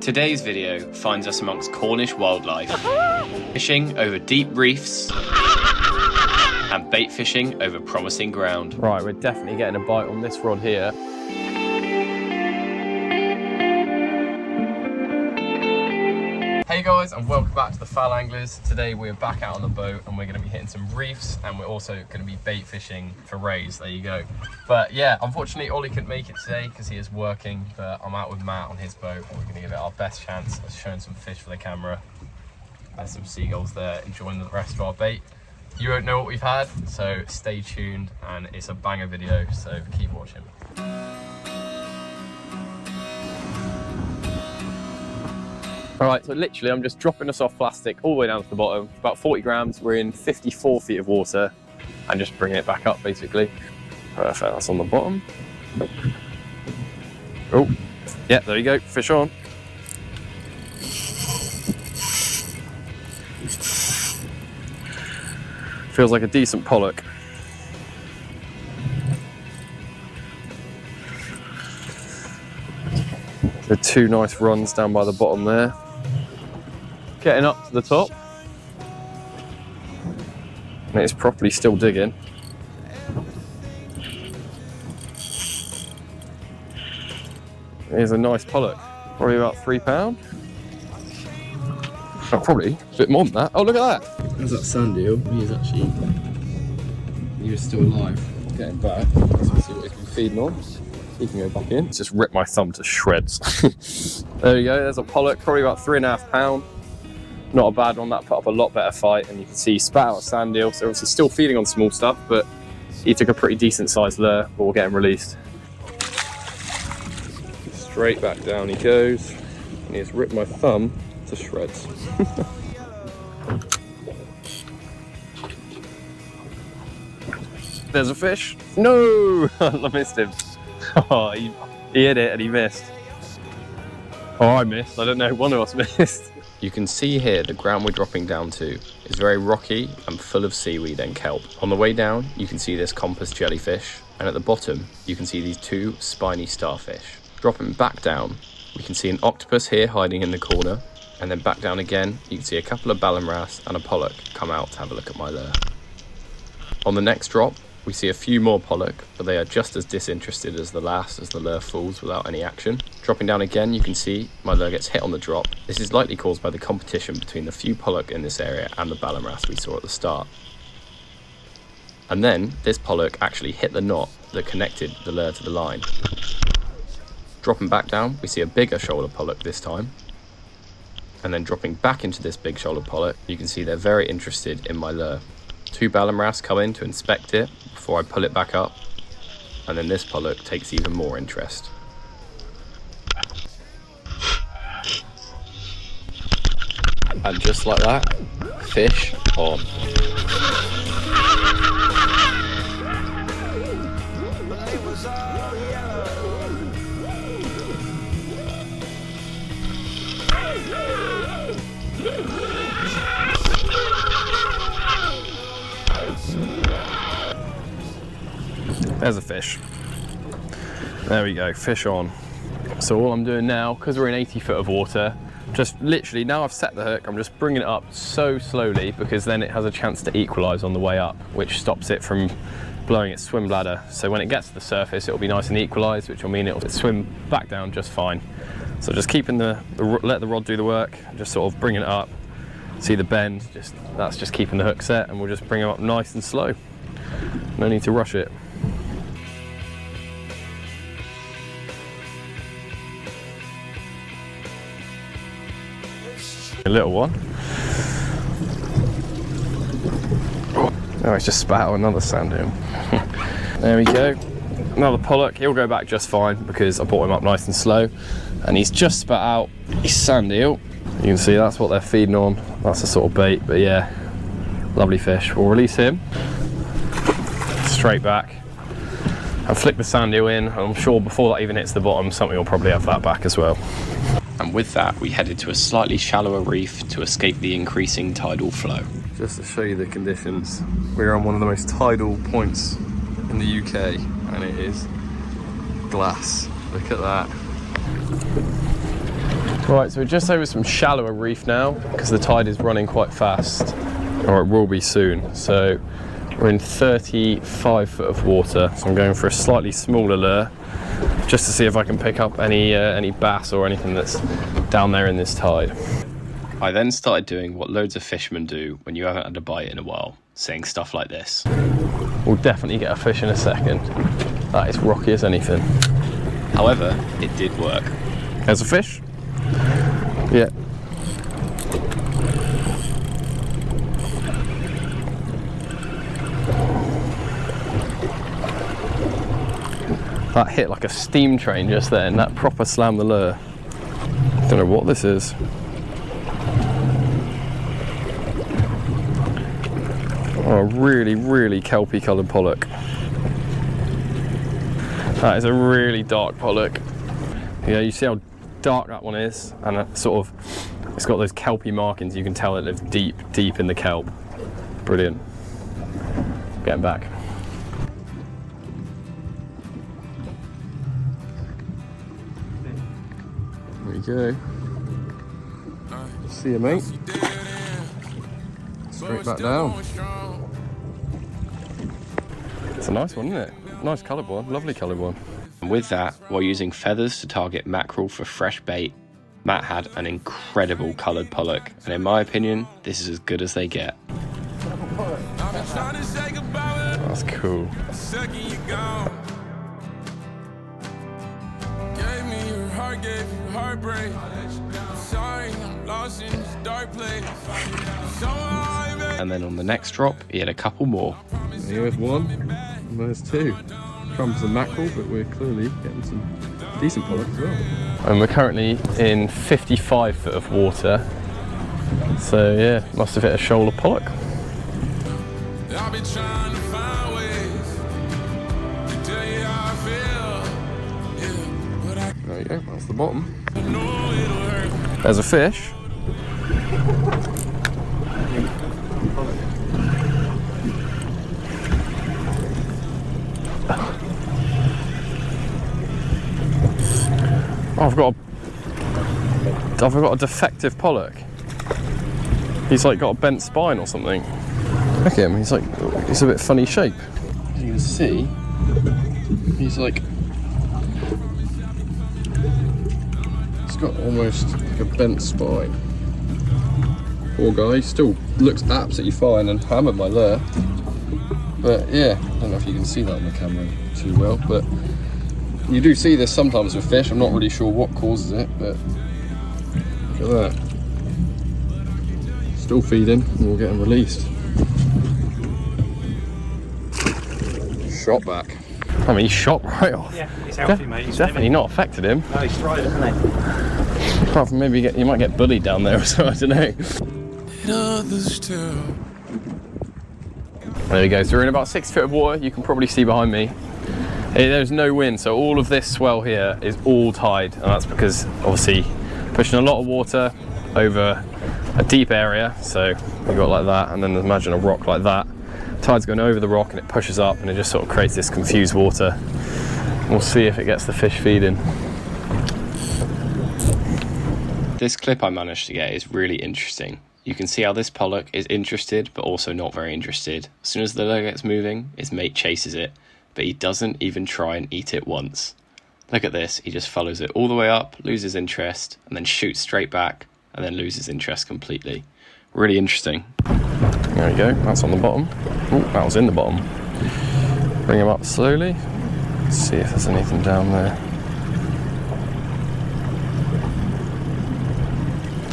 Today's video finds us amongst Cornish wildlife, fishing over deep reefs and bait fishing over promising ground. Right, we're definitely getting a bite on this rod here. Hey guys, and welcome back to the Foul Anglers. Today we're back out on the boat and we're going to be hitting some reefs, and we're also going to be bait fishing for rays. There you go. But yeah, unfortunately Ollie couldn't make it today because he is working, but I'm out with Matt on his boat and we're going to give it our best chance of showing some fish for the camera. There's some seagulls there enjoying the rest of our bait. You won't know what we've had, so stay tuned, and it's a banger video, so keep watching. All right, so literally I'm just dropping us off plastic all the way down to the bottom. About 40 grams, we're in 54 feet of water, and just bringing it back up basically. Perfect, that's on the bottom. Oh, yeah, there you go, fish on. Feels like a decent pollock. The two nice runs down by the bottom there. Getting up to the top. And it's properly still digging. Here's a nice pollock. Probably about £3. Oh, probably a bit more than that. Oh, look at that. There's that sand eel. He was still alive. Getting back. Let's see what he's been feeding on. He can go back in. Just rip my thumb to shreds. There you go, there's a pollock, probably about £3.5. Not a bad one, that put up a lot better fight, and you can see he spat out a sand eel, so obviously still feeding on small stuff, but he took a pretty decent sized lure, but we'll get him released. Straight back down he goes, and he's ripped my thumb to shreds. There's a fish. No, I missed him. Oh, he hit it and he missed. Oh, I missed. I don't know, one of us missed. You can see here the ground we're dropping down to is very rocky and full of seaweed and kelp. On the way down, you can see this compass jellyfish, and at the bottom, you can see these two spiny starfish. Dropping back down, we can see an octopus here hiding in the corner, and then back down again, you can see a couple of ballan and a pollock come out to have a look at my lure. On the next drop, we see a few more pollock, but they are just as disinterested as the last as the lure falls without any action. Dropping down again, you can see my lure gets hit on the drop. This is likely caused by the competition between the few pollock in this area and the ballan we saw at the start. And then this pollock actually hit the knot that connected the lure to the line. Dropping back down, we see a bigger shoulder pollock this time. And then dropping back into this big shoulder pollock, you can see they're very interested in my lure. Two ballan come in to inspect it before I pull it back up, and then this pollock takes even more interest. And just like that, fish on. There's a fish. There we go, fish on. So all I'm doing now, because we're in 80 foot of water, just literally, now I've set the hook, I'm just bringing it up so slowly because then it has a chance to equalise on the way up, which stops it from blowing its swim bladder. So when it gets to the surface, it'll be nice and equalised, which will mean it'll swim back down just fine. So just keeping let the rod do the work, just sort of bringing it up, see the bend, that's just keeping the hook set, and we'll just bring it up nice and slow. No need to rush it. A little one. Oh, he's just spat out another sand eel. There we go. Another pollock. He'll go back just fine because I brought him up nice and slow. And he's just spat out his sand eel. You can see that's what they're feeding on. That's the sort of bait, but yeah, lovely fish. We'll release him. Straight back. And flick the sand eel in. I'm sure before that even hits the bottom, something will probably have that back as well. And with that, we headed to a slightly shallower reef to escape the increasing tidal flow. Just to show you the conditions, we're on one of the most tidal points in the UK, and it is glass. Look at that. Right, so we're just over some shallower reef now because the tide is running quite fast, or it will be soon. So we're in 35 foot of water, so I'm going for a slightly smaller lure just to see if I can pick up any bass or anything that's down there in this tide. I then started doing what loads of fishermen do when you haven't had a bite in a while, saying stuff like this. We'll definitely get a fish in a second. That is rocky as anything. However, it did work. There's a fish? Yeah. That hit like a steam train just then. That proper slammed the lure. Don't know what this is. Oh, really, really kelpy coloured pollock. That is a really dark pollock. Yeah, you see how dark that one is, and it's got those kelpy markings. You can tell it lives deep, deep in the kelp. Brilliant. Getting back. There you go. See you, mate. Straight back down. It's a nice one, isn't it? Nice coloured one, lovely coloured one. And with that, while using feathers to target mackerel for fresh bait, Matt had an incredible coloured pollock, and in my opinion, this is as good as they get. That's cool. And then on the next drop, he had a couple more. Here's one, and there's two. Crumbs and mackerel, but we're clearly getting some decent pollock as well. And we're currently in 55 foot of water. So yeah, must have hit a shoal of pollock. I've been trying to find ways to tell you how I feel. Yeah, but There you go, that's the bottom. I know it'll hurt. There's a fish. Oh, I've got a defective pollock. He's like got a bent spine or something. Look at him, he's a bit funny shape. As you can see, he's got almost like a bent spine. Poor guy, still looks absolutely fine and hammered my lure. But yeah, I don't know if you can see that on the camera too well, but you do see this sometimes with fish. I'm not really sure what causes it, but look at that. Still feeding, and we'll get him released. Shot back. I mean, he shot right off. Yeah, he's healthy, mate. He's definitely not affected him. No, he's thriving, isn't he? Apart from maybe you might get bullied down there or so, I don't know. There we go, so we're in about 6 foot of water. You can probably see behind me. There's no wind, so all of this swell here is all tide, and that's because obviously pushing a lot of water over a deep area. So we got like that, and then imagine a rock like that. Tide's going over the rock and it pushes up, and it just sort of creates this confused water. We'll see if it gets the fish feeding. This clip I managed to get is really interesting. You can see how this pollock is interested, but also not very interested. As soon as the lure gets moving, his mate chases it, but he doesn't even try and eat it once. Look at this, he just follows it all the way up, loses interest, and then shoots straight back, and then loses interest completely. Really interesting. There we go, that's on the bottom. Oh, that was in the bottom. Bring him up slowly. Let's see if there's anything down there.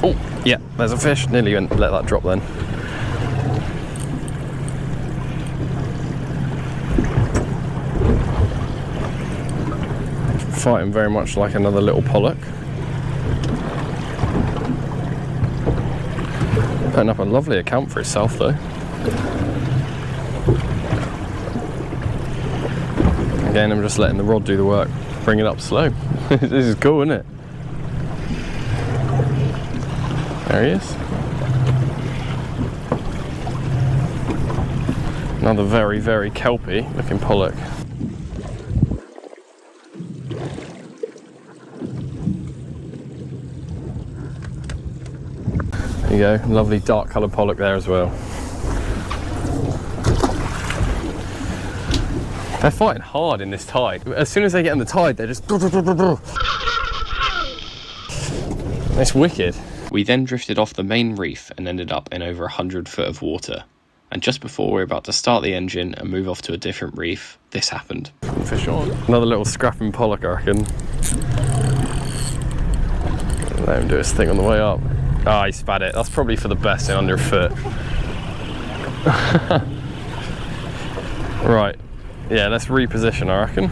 Oh, yeah, there's a fish. Nearly let that drop then. Fighting very much like another little pollock. Putting up a lovely account for itself though. Again, I'm just letting the rod do the work. Bring it up slow. This is cool, isn't it? There he is. Another very, very kelpy looking pollock. you go, lovely dark coloured pollock there as well. They're fighting hard in this tide. As soon as they get in the tide, they're just... It's wicked. We then drifted off the main reef and ended up in over 100 foot of water. And just before we were about to start the engine and move off to a different reef, this happened. Fish on. Another little scrapping pollock, I reckon. Let him do his thing on the way up. Ah, he spat it. That's probably for the best in under a foot. Right. Yeah, let's reposition, I reckon.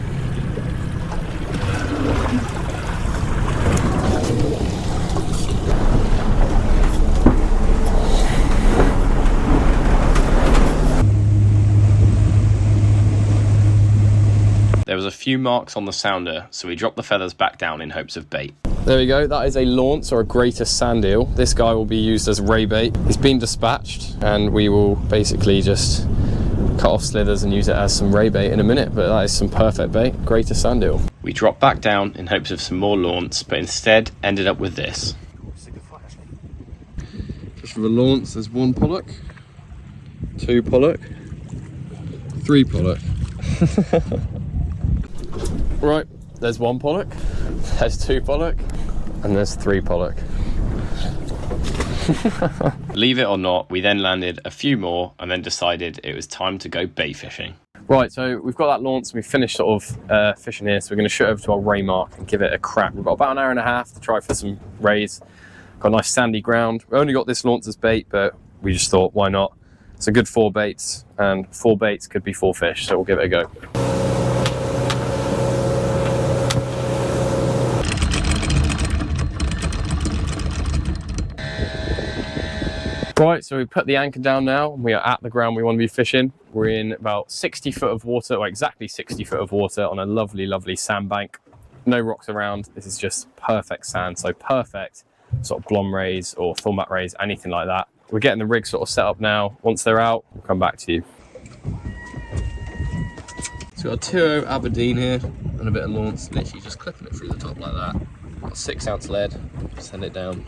There was a few marks on the sounder, so we dropped the feathers back down in hopes of bait. There we go, that is a launce or a greater sand eel. This guy will be used as ray bait. He's been dispatched and we will basically just cut off slithers and use it as some ray bait in a minute, but that is some perfect bait, greater sand eel. We dropped back down in hopes of some more launce, but instead ended up with this. Just for the launce, there's 1 pollock, 2 pollock, 3 pollock. Right, there's 1 pollock, there's 2 pollock, and there's 3 pollock. Believe it or not, we then landed a few more and then decided it was time to go bait fishing. Right, so we've got that launch and we've finished sort of fishing here, so we're going to shoot over to our ray mark and give it a crack. We've got about an hour and a half to try for some rays. Got a nice sandy ground. We only got this launch as bait, but we just thought, why not? It's a good 4 baits, and 4 baits could be 4 fish, so we'll give it a go. Right, so we put the anchor down now, and we are at the ground we want to be fishing. We're in about 60 foot of water, or exactly 60 foot of water on a lovely, lovely sandbank. No rocks around. This is just perfect sand, so perfect sort of glom rays or thornback rays, anything like that. We're getting the rig sort of set up now. Once they're out, we'll come back to you. So we've got a 2.0 Aberdeen here and a bit of launce, literally just clipping it through the top like that. Got a 6-ounce lead, send it down.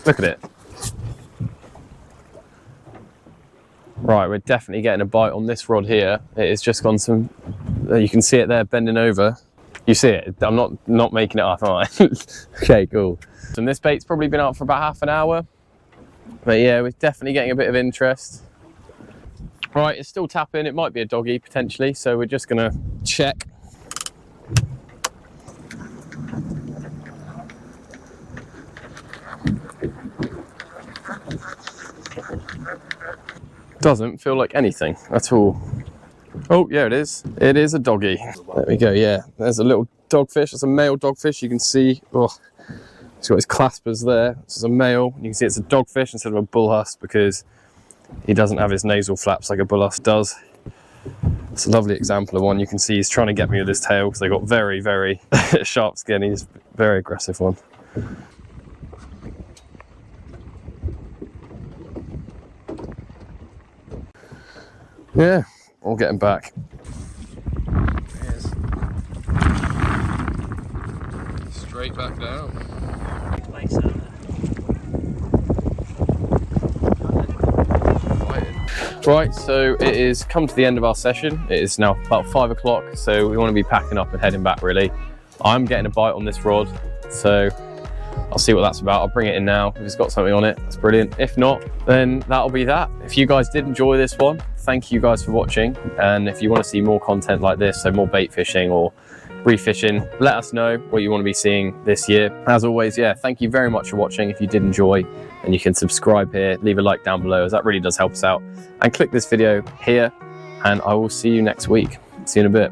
Look at it. Right, we're definitely getting a bite on this rod here. It has just gone some, you can see it there bending over. You see it, I'm not making it up, am I? Okay, cool. And this bait's probably been out for about half an hour. But yeah, we're definitely getting a bit of interest. Right, it's still tapping. It might be a doggy potentially, so we're just gonna check. Doesn't feel like anything at all. Oh yeah, it is. It is a doggy. There we go, yeah. There's a little dogfish. It's a male dogfish. You can see, oh, he's got his claspers there. This is a male. You can see it's a dogfish instead of a bullhuss because he doesn't have his nasal flaps like a bullhuss does. It's a lovely example of one. You can see he's trying to get me with his tail because they got very, very sharp skin. He's a very aggressive one. Yeah, we'll get him back. Straight back down. Right, so it is come to the end of our session. It is now about 5 o'clock, so we want to be packing up and heading back really. I'm getting a bite on this rod, so I'll see what that's about. I'll bring it in now. If it's got something on it, that's brilliant. If not, then that'll be that. If you guys did enjoy this one, thank you guys for watching. And if you want to see more content like this, so more bait fishing or reef fishing, let us know what you want to be seeing this year. As always, yeah, thank you very much for watching. If you did enjoy, and you can subscribe here, leave a like down below, as that really does help us out. And click this video here, and I will see you next week. See you in a bit.